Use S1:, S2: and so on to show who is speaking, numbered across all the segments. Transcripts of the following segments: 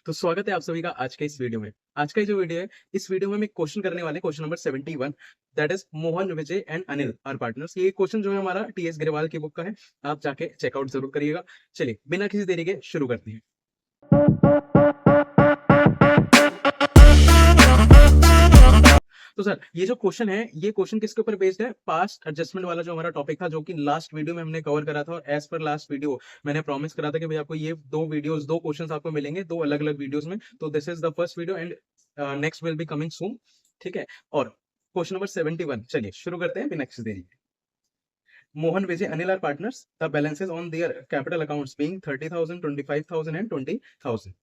S1: तो स्वागत है आप सभी का आज के इस वीडियो में। आज का ये जो वीडियो है, इस वीडियो में हम एक क्वेश्चन करने वाले हैं, question number 71, that is Mohan, Vijay and Anil are partners. ये क्वेश्चन जो है हमारा टीएस ग्रेवाल की बुक का है, आप जाके चेकआउट जरूर करिएगा। चलिए बिना किसी देरी के शुरू करते हैं। तो सर ये जो क्वेश्चन है, ये क्वेश्चन किसके ऊपर बेस्ड है? पास्ट एडजस्टमेंट वाला जो हमारा टॉपिक था, जो कि लास्ट वीडियो में हमने कवर करा था। और एज पर लास्ट वीडियो मैंने प्रॉमिस करा था कि भाई आपको ये दो क्वेश्चंस आपको मिलेंगे, दो अलग अलग वीडियोस में। तो this is the first video and next will be coming soon. ठीक है। और क्वेश्चन नंबर 71, चलिए शुरू करते हैं बिना किसी देरी के। Mohan, Vijay, Anil are partners. The balances on their capital accounts being 30,000, 25,000, and 20,000,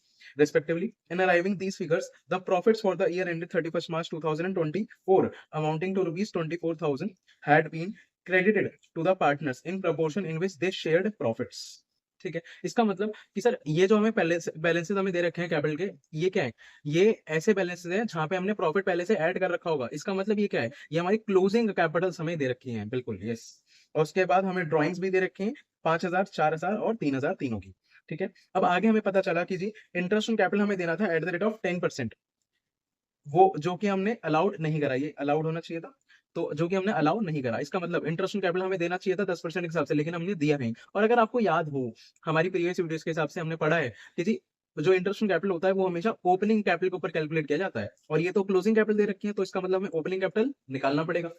S1: respectively. In arriving these figures, the profits for the year ended 31st March 2024, amounting to rupees 24,000, had been credited to the partners in proportion in which they shared profits. ठीक है। इसका मतलब कि sir ये जो हमें पहले balances हमें दे रखे हैं कैपिटल के, ये क्या है? ये ऐसे बैलेंसेस हैं जहां पे हमने प्रॉफिट पहले से ऐड कर रखा होगा। इसका मतलब ये क्या है? ये हमारी क्लोजिंग कैपिटल्स हमें दे रखी हैं। बिल्कुल, यस। और उसके बाद हमें ड्राइंग्स भी दे रखी हैं 5,000, 4,000 और 3,000 तीनों की। ठीक है। अब आगे हमें पता चला कि जी इंटरेस्ट ऑन कैपिटल हमें देना था एट द रेट ऑफ 10%, वो जो कि हमने अलाउड नहीं करा। ये अलाउड होना चाहिए था, तो जो कि हमने अलाउ नहीं करा। इसका मतलब इंटरेस्ट ऑन कैपिटल हमें देना चाहिए था 10% के हिसाब से, लेकिन हमने दिया नहीं। और अगर आपको याद हो, हमारी प्रीवियस वीडियोस के हिसाब से हमने पढ़ा है कि जी जो इंटरेस्ट ऑन कैपिटल होता है वो हमेशा ओपनिंग कैपिटल के ऊपर कैलकुलेट किया जाता है, और ये तो क्लोजिंग कैपिटल दे रखी है, तो इसका मतलब हमें ओपनिंग कैपिटल निकालना पड़ेगा।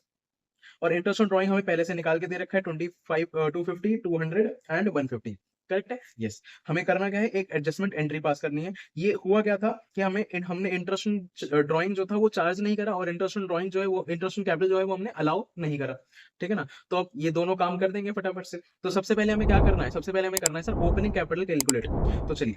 S1: और इंटरेस्ट ऑन ड्राइंग हमें पहले से निकाल के दे रखा है 25, 250, 200 एंड 150। करेक्ट है, यस। हमें करना क्या है? एक एडजस्टमेंट एंट्री पास करनी है। ये हुआ क्या था कि हमने इंटरेस्ट ऑन ड्राइंग जो था वो चार्ज नहीं करा, और इंटरेस्ट ऑन ड्राइंग जो है वो इंटरेस्ट ऑन कैपिटल जो है वो हमने अलाउ नहीं करा। ठीक है ना। तो अब ये दोनों काम कर देंगे फटाफट से। तो सबसे पहले हमें क्या करना है? सबसे पहले हमें करना है सर ओपनिंग कैपिटल कैलकुलेट। तो चलिए,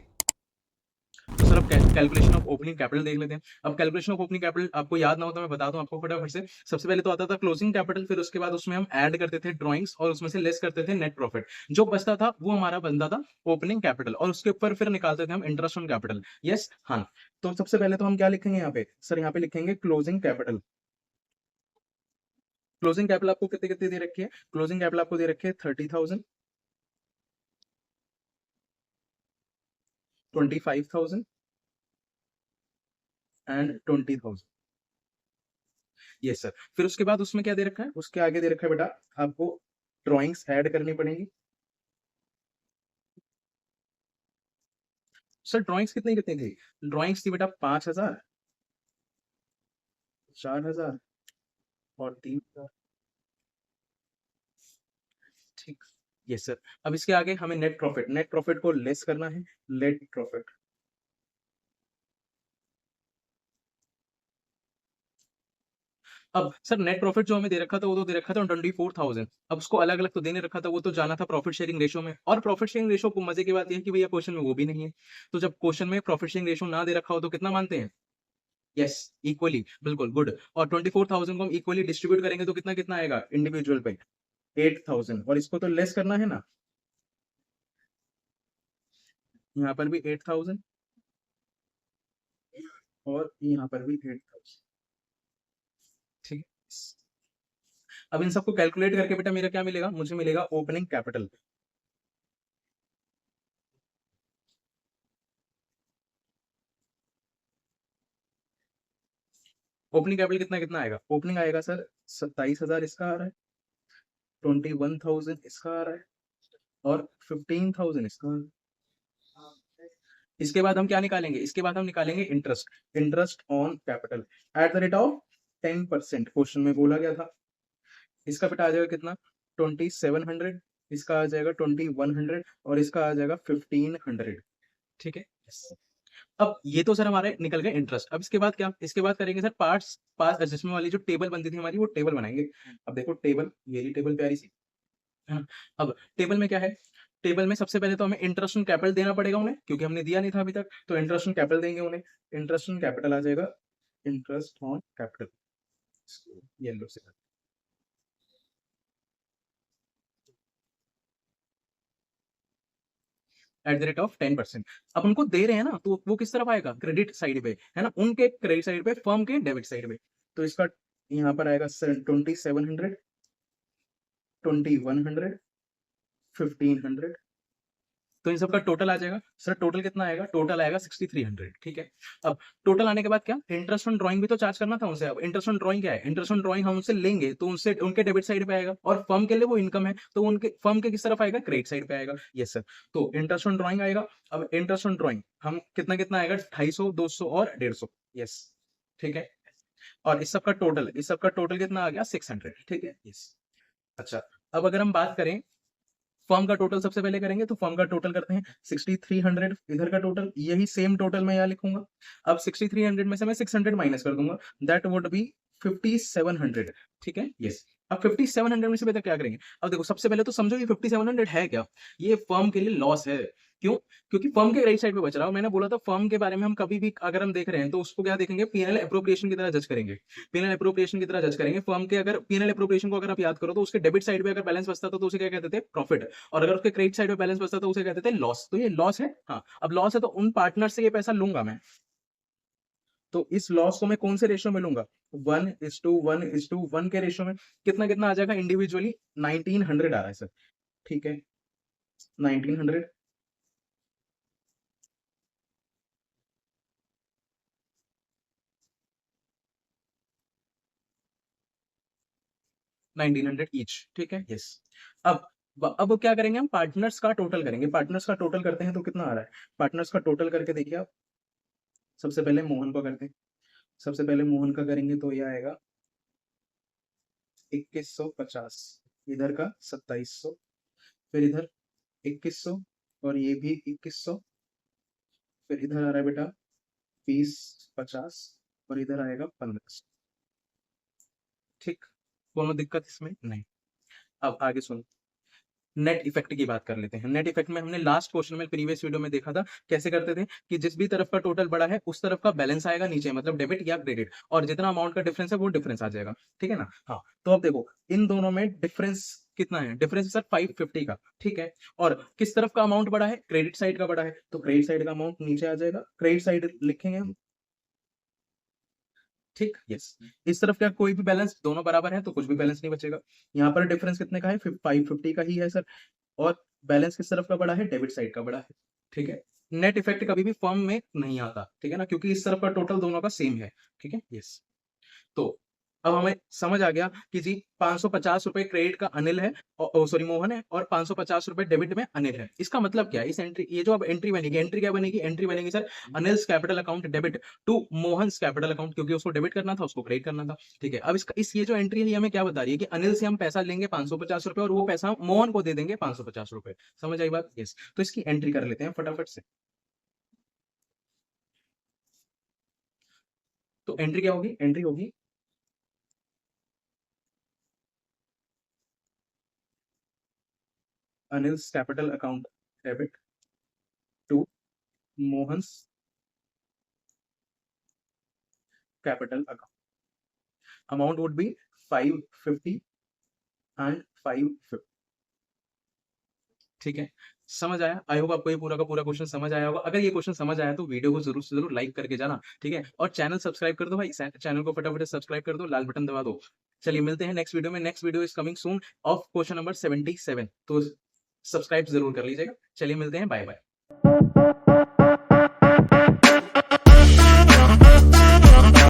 S1: तो सर अब कैलकुलेशन ऑफ ओपनिंग कैपिटल देख लेते हैं। अब कैलकुलेशन ऑफ ओपनिंग कैपिटल आपको याद ना हो तो मैं बता दूं आपको फटाफट से। सबसे पहले तो आता था क्लोजिंग कैपिटल, फिर उसके बाद उसमें हम ऐड करते थे ड्राइंग्स, और उसमें से लेस करते थे नेट प्रॉफिट। जो बचता था वो हमारा बनता था ओपनिंग कैपिटल, और उसके ऊपर फिर निकालते थे हम इंटरेस्ट ऑन कैपिटल। यस, हाँ। तो सबसे पहले तो हम क्या लिखेंगे यहाँ पे? सर यहाँ पे लिखेंगे क्लोजिंग कैपिटल। क्लोजिंग कैपिटल आपको कितने कितने दे रखी है? क्लोजिंग कैपिटल आपको दे रखी है 30,000, 25,000 एंड 20,000। Yes sir. फिर उसके बाद उसमें क्या दे रखा है? उसके आगे दे रखा है बेटा आपको ड्राइंग्स ऐड करनी पड़ेंगी। सर ड्राइंग्स कितनी कितनी थी? ड्राइंग्स थी बेटा 5,000, 4,000 और 3,000। ठीक। Yes sir. अब इसके आगे हमें नेट प्रॉफिट को लेस करना है। Net profit. अब सर नेट प्रॉफिट जो हमें दे रखा था वो तो दे रखा था 24,000। अब उसको अलग अलग तो देने रखा था, वो तो जाना था प्रॉफिट शेयरिंग रेशो में। और प्रॉफिट शेयरिंग रेशो को मजे की बात यह है कि भैया क्वेश्चन में वो भी नहीं है। तो जब क्वेश्चन में प्रॉफिट शेयरिंग रेशो ना दे रखा हो तो कितना मानते हैं? यस, इक्वली, बिल्कुल, गुड। और 24,000 को हम इक्वली डिस्ट्रीब्यूट करेंगे तो कितना कितना आएगा इंडिविजुअल पे? 8,000। और इसको तो लेस करना है ना, यहाँ पर भी 8,000 और यहाँ पर भी 8,000। ठीक है। अब इन सबको कैलकुलेट करके बेटा मेरा क्या मिलेगा? मुझे मिलेगा ओपनिंग कैपिटल। ओपनिंग कैपिटल कितना कितना आएगा? ओपनिंग आएगा सर 27,000 इसका आ रहा है, 21,000 इसका आ रहा है, और 15,000 इसका आ रहा है। इसके बाद हम क्या निकालेंगे? इसके बाद हम निकालेंगे interest. Interest on capital at the rate of 10%, question में बोला गया था। इसका बेटा आ जाएगा कितना? 2,700। इसका आ जाएगा 2,100 और इसका आ जाएगा 1,500। ठीक है। yes। अब ये तो सर हमारे निकल गए इंटरेस्ट। अब इसके बाद क्या? इसके बाद करेंगे सर पार्ट्स पास एडजस्टमेंट वाली जो टेबल बनती थी हमारी, वो टेबल बनाएंगे। अब देखो टेबल, ये टेबल प्यारी सी है ना। अब टेबल में क्या है? टेबल में सबसे पहले तो हमें इंटरेस्ट ऑन कैपिटल देना पड़ेगा उन्हें, क्योंकि हमने दिया नहीं था अभी तक। तो इंटरेस्ट ऑन कैपिटल देंगे उन्हें। इंटरेस्ट ऑन कैपिटल आ जाएगा इंटरेस्ट ऑन कैपिटल, येलो से एट द रेट ऑफ 10%। अब उनको दे रहे हैं ना, तो वो किस तरफ आएगा? क्रेडिट साइड पे है ना, उनके क्रेडिट साइड पे, फर्म के डेबिट साइड पे। तो इसका यहाँ पर आएगा 2,700, 2,100, 1,500, तो इन सबका टोटल आ जाएगा। सर टोटल कितना आएगा? टोटल आएगा 6300, ठीक है। अब टोटल आने के बाद क्या, इंटरेस्ट ऑन ड्राइंग भी तो चार्ज करना था उनसे। अब इंटरेस्ट ऑन ड्राइंग क्या है? इंटरेस्ट ऑन ड्राइंग हम उनसे लेंगे तो उनसे उनके डेबिट साइड पे आएगा, और फर्म के लिए वो इनकम है तो उनके फर्म के किस तरफ आएगा? क्रेडिट साइड पे आएगा। Yes sir. तो इंटरेस्ट ऑन ड्राइंग आएगा। अब इंटरेस्ट ऑन ड्राइंग हम कितना कितना आएगा? 250, 200 और 150। यस, ठीक है। और इस सब का टोटल कितना आ गया? 600, ठीक है। यस। अच्छा, अब अगर हम बात करें फर्म का टोटल, सबसे पहले करेंगे तो फर्म का टोटल करते हैं 6300। इधर का टोटल यही सेम टोटल मैं यहाँ लिखूंगा। अब 6300 में से मैं 600 माइनस कर दूंगा, दैट वुड बी 5700, ठीक है। यस। अब 5700 में से बेटा क्या करेंगे? अब देखो सबसे पहले तो समझो ये 5700 है क्या? ये फर्म के लिए लॉस है। क्यों? क्योंकि फर्म के राइट साइड पे बच रहा है। मैंने बोला था फर्म के बारे में हम कभी भी अगर हम देख रहे हैं तो उसको क्या देखेंगे? पीएनएल एप्रोप्रिएशन की तरह जज करेंगे। पीएनएल एप्रोप्रिएशन की तरह जज करेंगे। फर्म के अगर पीएनएल एप्रोप्रिएशन को अगर आप याद करो तो उसके डेबिट साइड पे अगर बैलेंस बचता था तो उसे क्या कहते थे? प्रॉफिट। और अगर उसके क्रेडिट साइड पे बैलेंस बचता तो उसे कहते थे लॉस। तो ये लॉस है। हाँ, अब लॉस है तो उन पार्टनर से ये पैसा लूंगा मैं। तो इस लॉस को मैं कौन से रेशियो में लूंगा? 1:1:1 के रेशियो में। कितना कितना आ जाएगा इंडिविजुअली? 1900 आ रहा है सर, ठीक है। 1900, 1900 ईच, ठीक है। यस। अब क्या करेंगे? हम पार्टनर्स का टोटल करेंगे। पार्टनर्स का टोटल करते हैं तो कितना आ रहा है? पार्टनर्स का टोटल करके देखिए आप। सबसे पहले मोहन को करते हैं। सबसे पहले मोहन का करेंगे तो यह आएगा 2150, इधर का 2700, फिर इधर 2100, और ये भी 2100, फिर इधर आ रहा है बेटा 2050, और इधर आएगा 1500, ठीक। कोनो दिक्कत इसमें नहीं। अब आगे सुनो, नेट इफेक्ट की बात कर लेते हैं। नेट इफेक्ट में हमने लास्ट क्वेश्चन में प्रीवियस वीडियो में देखा था कैसे करते थे कि जिस भी तरफ का टोटल बड़ा है उस तरफ का बैलेंस आएगा नीचे, मतलब डेबिट या क्रेडिट, और जितना अमाउंट का डिफरेंस है वो डिफरेंस आ जाएगा, ठीक है ना। हाँ, तो अब देखो इन दोनों में डिफरेंस कितना है? डिफरेंस सर 550 का, ठीक है। और किस तरफ का अमाउंट बड़ा है? क्रेडिट साइड का बड़ा है, तो क्रेडिट साइड का अमाउंट नीचे आ जाएगा, क्रेडिट साइड लिखेंगे हम, ठीक। यस। इस तरफ क्या कोई भी बैलेंस, दोनों बराबर है तो कुछ भी बैलेंस नहीं बचेगा। यहाँ पर डिफरेंस कितने का है? 550 का ही है सर। और बैलेंस किस तरफ का बड़ा है? डेबिट साइड का बड़ा है, ठीक है। नेट इफेक्ट कभी भी फर्म में नहीं आता, ठीक है ना, क्योंकि इस तरफ का टोटल दोनों का सेम है, ठीक है। यस। तो अब हमें समझ आ गया कि जी 550 रुपए क्रेडिट का अनिल है, सॉरी मोहन है, और 550 रुपए डेबिट में अनिल है। इसका मतलब क्या है? इस एंट्री, ये जो अब एंट्री बनेगी, एंट्री क्या बनेगी? एंट्री बनेगी sir Anil's capital account debit to Mohan's capital account, क्योंकि उसको डेबिट करना था, उसको क्रेडिट करना था, ठीक है। अब इसका ये जो एंट्री है ये हमें क्या बता रही है कि अनिल से हम पैसा लेंगे 550 रुपए, और वो पैसा हम मोहन को दे देंगे 550 रुपए। समझ आई बात? यस। तो इसकी एंट्री कर लेते हैं फटाफट से। तो एंट्री क्या होगी? एंट्री होगी Anil's capital account debit to Mohan's capital account. Amount would be 550 and 550, ठीक है। समझ आया? आई होप आपको ये पूरा का पूरा क्वेश्चन समझ आया होगा। अगर ये क्वेश्चन समझ आया तो वीडियो को जरूर से जरूर लाइक करके जाना, ठीक है। और चैनल सब्सक्राइब कर दो भाई, चैनल को फटाफट सब्सक्राइब कर दो, लाल बटन दबा दो। चलिए मिलते हैं नेक्स्ट वीडियो में। Next video is coming soon of question number 77, तो सब्सक्राइब जरूर कर लीजिएगा। चलिए मिलते हैं, बाय बाय।